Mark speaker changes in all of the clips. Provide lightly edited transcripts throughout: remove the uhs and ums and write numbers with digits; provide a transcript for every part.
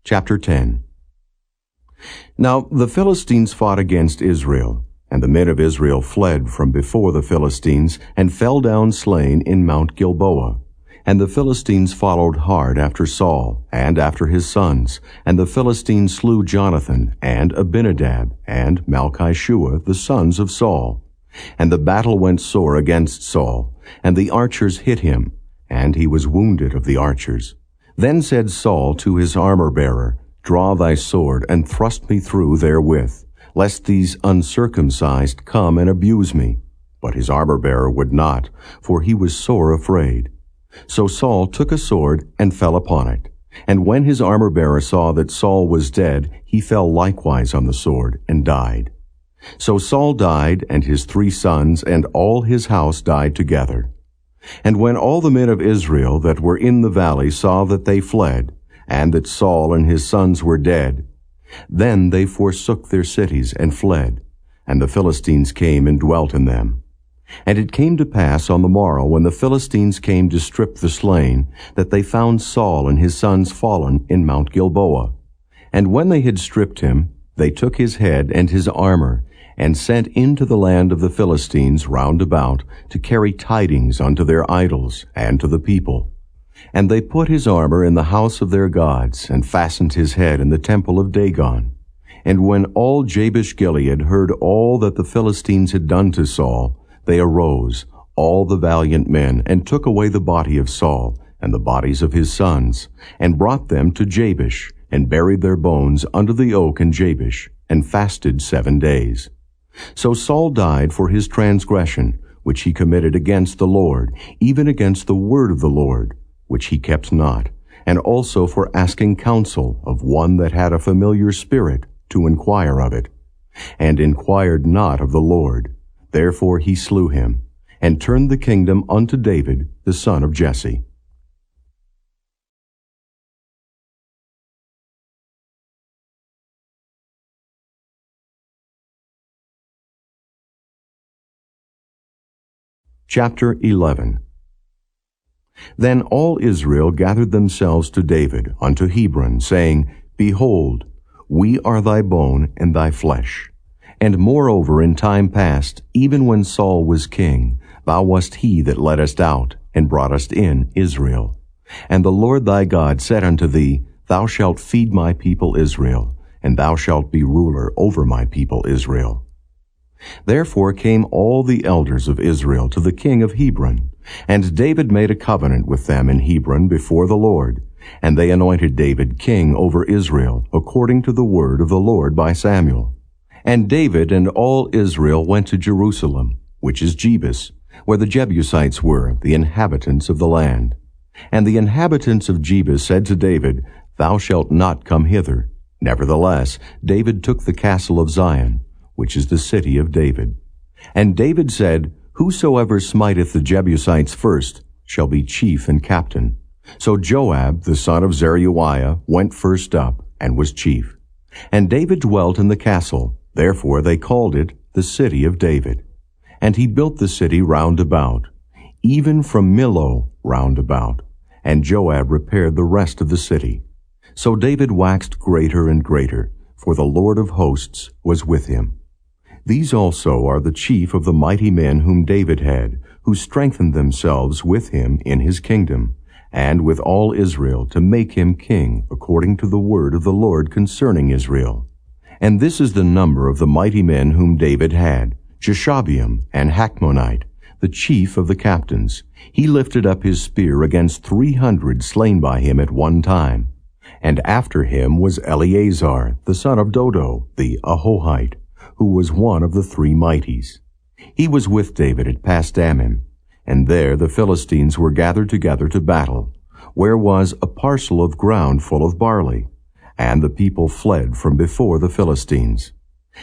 Speaker 1: Chapter 10. Now the Philistines fought against Israel, and the men of Israel fled from before the Philistines, and fell down slain in Mount Gilboa. And the Philistines followed hard after Saul, and after his sons, and the Philistines slew Jonathan, and Abinadab, and Malchishua, the sons of Saul. And the battle went sore against Saul, and the archers hit him, and he was wounded of the archers. Then said Saul to his armor-bearer, Draw thy sword, and thrust me through therewith, lest these uncircumcised come and abuse me. But his armor-bearer would not, for he was sore afraid. So Saul took a sword, and fell upon it. And when his armor-bearer saw that Saul was dead, he fell likewise on the sword, and died. So Saul died, and his 3 sons, and all his house died together. And when all the men of Israel that were in the valley saw that they fled, and that Saul and his sons were dead, then they forsook their cities and fled, and the Philistines came and dwelt in them. And it came to pass on the morrow, when the Philistines came to strip the slain, that they found Saul and his sons fallen in Mount Gilboa. And when they had stripped him, they took his head and his armor, and sent into the land of the Philistines round about, to carry tidings unto their idols and to the people. And they put his armor in the house of their gods, and fastened his head in the temple of Dagon. And when all Jabesh-Gilead heard all that the Philistines had done to Saul, they arose, all the valiant men, and took away the body of Saul, and the bodies of his sons, and brought them to Jabesh, and buried their bones under the oak in Jabesh, and fasted 7 days. So Saul died for his transgression, which he committed against the Lord, even against the word of the Lord, which he kept not, and also for asking counsel of one that had a familiar spirit to inquire of it, and inquired not of the Lord. Therefore he slew him, and turned the kingdom unto David the son of Jesse. Chapter 11. Then all Israel gathered themselves to David unto Hebron, saying, Behold, we are thy bone and thy flesh. And moreover in time past, even when Saul was king, thou wast he that led us out, and brought us in Israel. And the Lord thy God said unto thee, Thou shalt feed my people Israel, and thou shalt be ruler over my people Israel. Therefore came all the elders of Israel to the king of Hebron, and David made a covenant with them in Hebron before the Lord, and they anointed David king over Israel, according to the word of the Lord by Samuel. And David and all Israel went to Jerusalem, which is Jebus, where the Jebusites were, the inhabitants of the land. And the inhabitants of Jebus said to David, Thou shalt not come hither. Nevertheless, David took the castle of Zion, which is the city of David. And David said, Whosoever smiteth the Jebusites first shall be chief and captain. So Joab, the son of Zeruiah, went first up, and was chief. And David dwelt in the castle, therefore they called it the city of David. And he built the city round about, even from Millo round about. And Joab repaired the rest of the city. So David waxed greater and greater, for the Lord of hosts was with him. These also are the chief of the mighty men whom David had, who strengthened themselves with him in his kingdom, and with all Israel, to make him king, according to the word of the Lord concerning Israel. And this is the number of the mighty men whom David had: Jeshabeam and Hachmonite, the chief of the captains. He lifted up his spear against 300 slain by him at one time. And after him was Eleazar, the son of Dodo, the Ahohite, who was one of the 3 mighties. He was with David at Pasdammim, and there the Philistines were gathered together to battle, where was a parcel of ground full of barley. And the people fled from before the Philistines.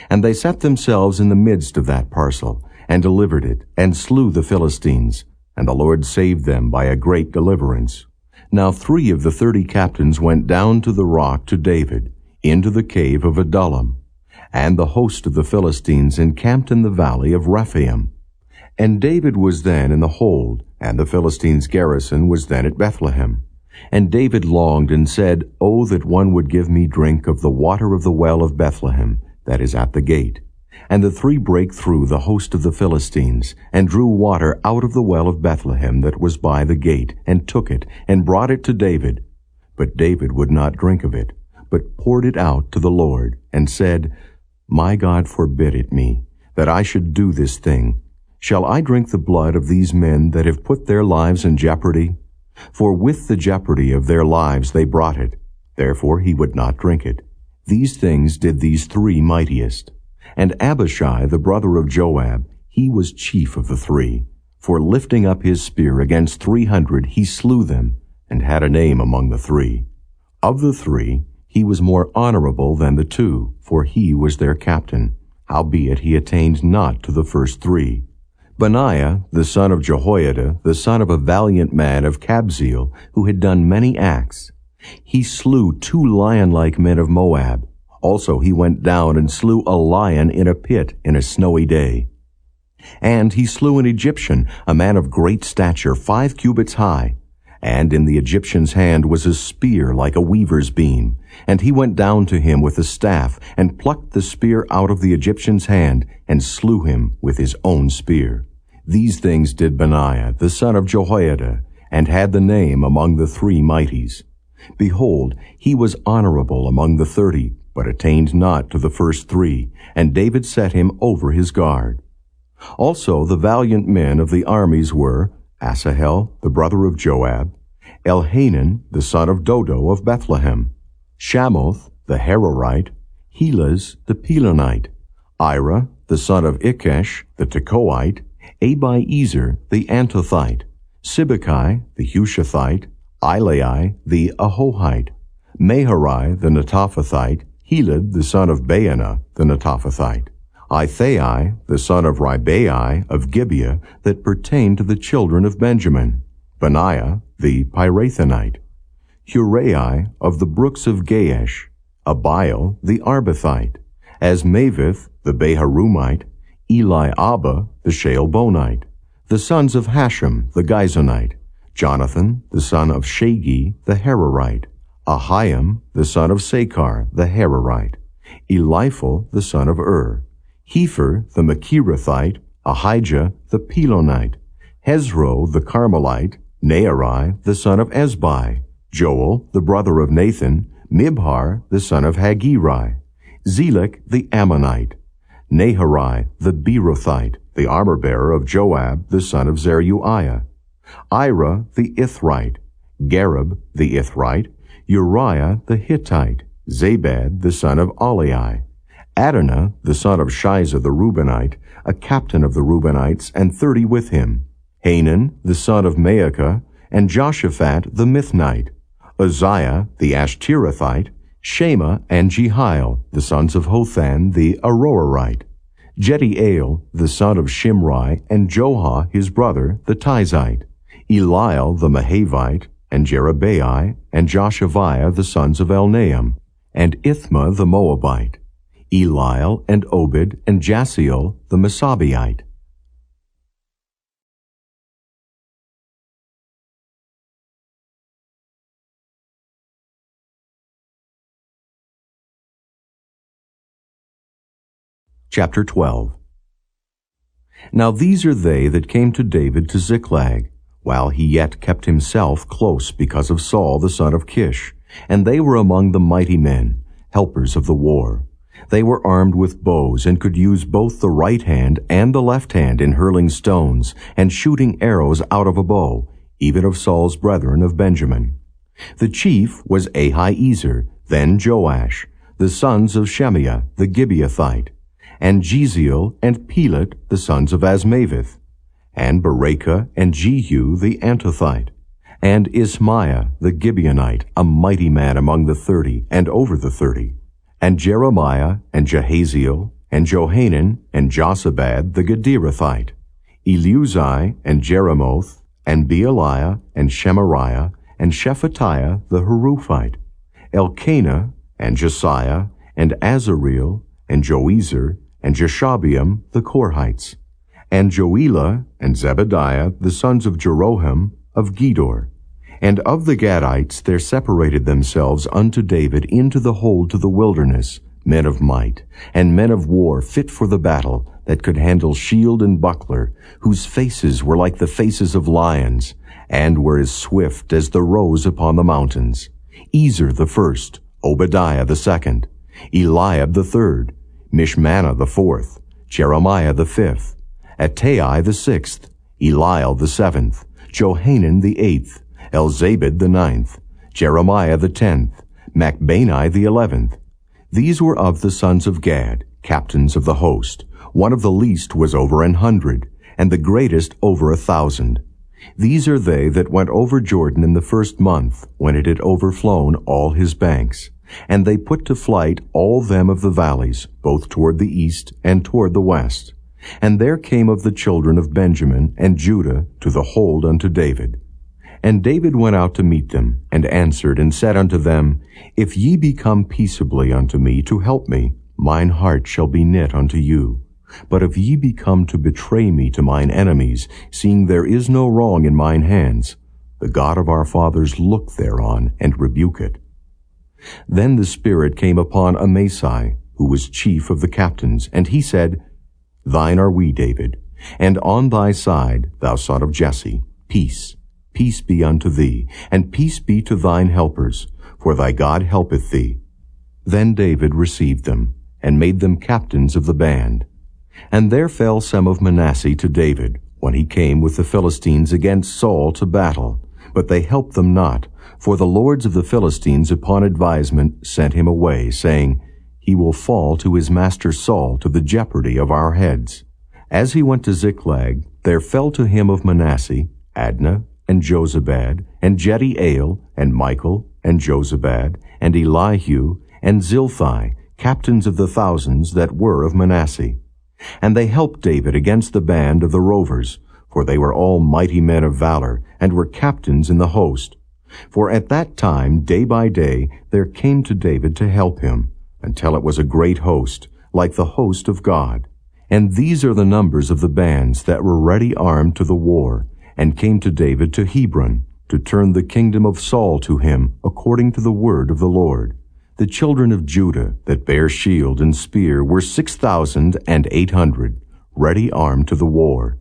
Speaker 1: And they set themselves in the midst of that parcel, and delivered it, and slew the Philistines, and the Lord saved them by a great deliverance. Now 3 of the 30 captains went down to the rock to David, into the cave of Adullam. And the host of the Philistines encamped in the valley of Rephaim. And David was then in the hold, and the Philistines' garrison was then at Bethlehem. And David longed and said, "Oh, that one would give me drink of the water of the well of Bethlehem, that is at the gate." And the three brake through the host of the Philistines, and drew water out of the well of Bethlehem that was by the gate, and took it, and brought it to David. But David would not drink of it, but poured it out to the Lord, and said, "My God forbid it me, that I should do this thing. Shall I drink the blood of these men that have put their lives in jeopardy? For with the jeopardy of their lives they brought it. Therefore he would not drink it. These things did these three mightiest. And Abishai, the brother of Joab, he was chief of the three. For lifting up his spear against 300, he slew them, and had a name among the three. Of the three, he was more honorable than the two, for he was their captain. Howbeit he attained not to the first three. Benaiah, the son of Jehoiada, the son of a valiant man of Kabzeel, who had done many acts, he slew 2 lion-like men of Moab. Also he went down and slew a lion in a pit in a snowy day. And he slew an Egyptian, a man of great stature, 5 cubits high. And in the Egyptian's hand was a spear like a weaver's beam. And he went down to him with a staff, and plucked the spear out of the Egyptian's hand, and slew him with his own spear. These things did Benaiah, the son of Jehoiada, and had the name among the three mighties. Behold, he was honorable among the 30, but attained not to the first three, and David set him over his guard. Also the valiant men of the armies were Asahel, the brother of Joab, Elhanan, the son of Dodo of Bethlehem, Shamoth, the Hararite, Helaz, the Pelonite, Ira, the son of Ikesh, the Tekoite, Abiezer, the Antothite, Sibbecai, the Hushathite, Ilai, the Ahohite, Maharai, the Netophathite, Heled, the son of Baanah, the Netophathite, Ithai, the son of Ribai of Gibeah, that pertained to the children of Benjamin, Benaiah, the Pirathonite, Hurai of the brooks of Gaash, Abiel, the Arbathite, Asmaveth, the Beharumite, Eliabah, the Shaalbonite, the sons of Hashem, the Gizonite, Jonathan, the son of Shagi, the Hararite, Ahiam, the son of Sakar, the Hararite, Eliphel, the son of Hefer, the Machirathite, Ahijah, the Pelonite, Hezro, the Carmelite, Naarai, the son of Ezbai, Joel, the brother of Nathan, Mibhar, the son of Hagirai, Zelek, the Ammonite, Naharai, the Beerothite, the armor-bearer of Joab, the son of Zeruiah, Ira, the Ithrite, Gareb, the Ithrite, Uriah, the Hittite, Zabad, the son of Aliai, Adonah, the son of Shiza the Reubenite, a captain of the Reubenites, and 30 with him, Hanan, the son of Maacah, and Joshaphat the Mithnite, Uzziah, the Ashterathite, Shema and Jehiel, the sons of Hothan the Aroerite, Jediael, the son of Shimri, and Joha, his brother, the Tizite, Eliel, the Mahavite, and Jerubbaal, and Joshaviah, the sons of Elnaam, and Ithma, the Moabite, Eliel, and Obed, and Jasiel, the Masabiite. Chapter 12. Now these are they that came to David to Ziklag, while he yet kept himself close because of Saul the son of Kish, and they were among the mighty men, helpers of the war. They were armed with bows, and could use both the right hand and the left hand in hurling stones, and shooting arrows out of a bow, even of Saul's brethren of Benjamin. The chief was Ahiezer, then Joash, the sons of Shemaiah the Gibeathite, and Jeziel and Pelet, the sons of Asmaveth, and Berekah and Jehu the Antothite, and Ismaiah the Gibeonite, a mighty man among the 30, and over the 30, and Jeremiah, and Jahaziel, and Johanan, and Josabad the Gederathite, Eleuzai, and Jeremoth, and Bealiah, and Shemariah, and Shephatiah the Haruphite, Elkanah, and Josiah, and Azareel, and Joezer, and Jeshabeam the Korhites, and Joelah, and Zebediah, the sons of Jeroham, of Gedor, And of the Gadites there separated themselves unto David into the hold to the wilderness men of might, and men of war fit for the battle, that could handle shield and buckler, whose faces were like the faces of lions, and were as swift as the roes upon the mountains. Ezer the first, Obadiah the second, Eliab the third, Mishmannah the fourth, Jeremiah the fifth, Attai the sixth, Eliel the seventh, Johanan the eighth, Elzabad the ninth, Jeremiah the 10th, Machbani the 11th. These were of the sons of Gad, captains of the host. One of the least was over 100, and the greatest over 1,000. These are they that went over Jordan in the first month, when it had overflown all his banks. And they put to flight all them of the valleys, both toward the east and toward the west. And there came of the children of Benjamin and Judah to the hold unto David. And David went out to meet them, and answered and said unto them, If ye be come peaceably unto me to help me, mine heart shall be knit unto you. But if ye be come to betray me to mine enemies, seeing there is no wrong in mine hands, the God of our fathers look thereon, and rebuke it. Then the Spirit came upon Amasai, who was chief of the captains, and he said, Thine are we, David, and on thy side, thou son of Jesse, peace. Peace be unto thee, and peace be to thine helpers, for thy God helpeth thee. Then David received them, and made them captains of the band. And there fell some of Manasseh to David, when he came with the Philistines against Saul to battle. But they helped them not, for the lords of the Philistines upon advisement sent him away, saying, He will fall to his master Saul to the jeopardy of our heads. As he went to Ziklag, there fell to him of Manasseh Adnah, and Jozabad, and Jediael, and Michael, and Jozabad, and Elihu, and Zilthai, captains of the thousands that were of Manasseh. And they helped David against the band of the rovers, for they were all mighty men of valor, and were captains in the host. For at that time, day by day, there came to David to help him, until it was a great host, like the host of God. And these are the numbers of the bands that were ready armed to the war, and came to David to Hebron, to turn the kingdom of Saul to him, according to the word of the Lord. The children of Judah that bare shield and spear were 6,800, ready armed to the war.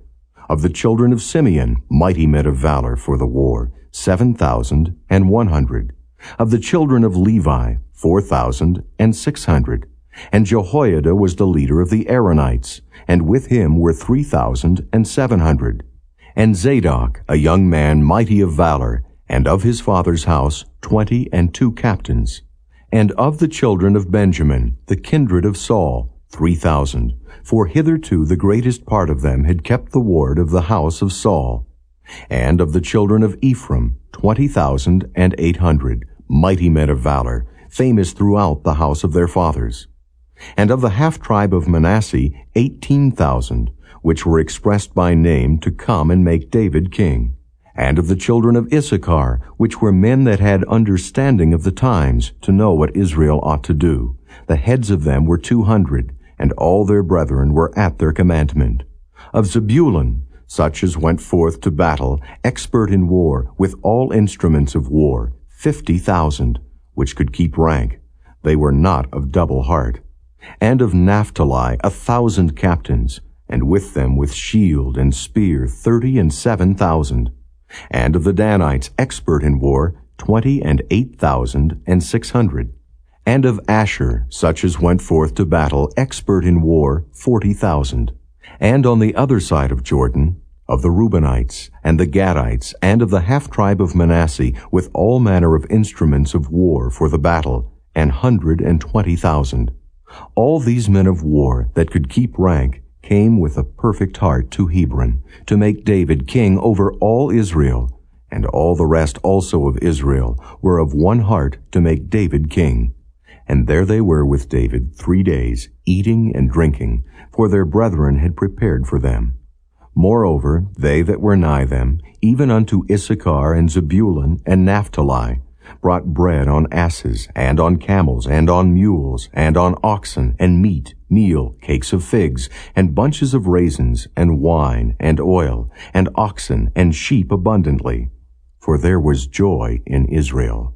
Speaker 1: Of the children of Simeon, mighty men of valor for the war, 7,100. Of the children of Levi, 4,600. And Jehoiada was the leader of the Aaronites, and with him were 3,700. And Zadok, a young man mighty of valor, and of his father's house 22 captains. And of the children of Benjamin, the kindred of Saul, 3,000. For hitherto the greatest part of them had kept the ward of the house of Saul. And of the children of Ephraim, 20,800, mighty men of valor, famous throughout the house of their fathers. And of the half-tribe of Manasseh, 18,000, which were expressed by name to come and make David king. And of the children of Issachar, which were men that had understanding of the times, to know what Israel ought to do. The heads of them were 200, and all their brethren were at their commandment. Of Zebulun, such as went forth to battle, expert in war, with all instruments of war, 50,000, which could keep rank. They were not of double heart. And of Naphtali 1,000 captains, and with them with shield and spear 37,000. And of the Danites expert in war 28,600. And of Asher, such as went forth to battle, expert in war, 40,000. And on the other side of Jordan, of the Reubenites, and the Gadites, and of the half-tribe of Manasseh, with all manner of instruments of war for the battle, 120,000. All these men of war that could keep rank came with a perfect heart to Hebron, to make David king over all Israel, and all the rest also of Israel were of one heart to make David king. And there they were with David 3 days, eating and drinking, for their brethren had prepared for them. Moreover, they that were nigh them, even unto Issachar and Zebulun and Naphtali, brought bread on asses, and on camels, and on mules, and on oxen, and meat, meal, cakes of figs, and bunches of raisins, and wine, and oil, and oxen, and sheep abundantly. for there was joy in Israel.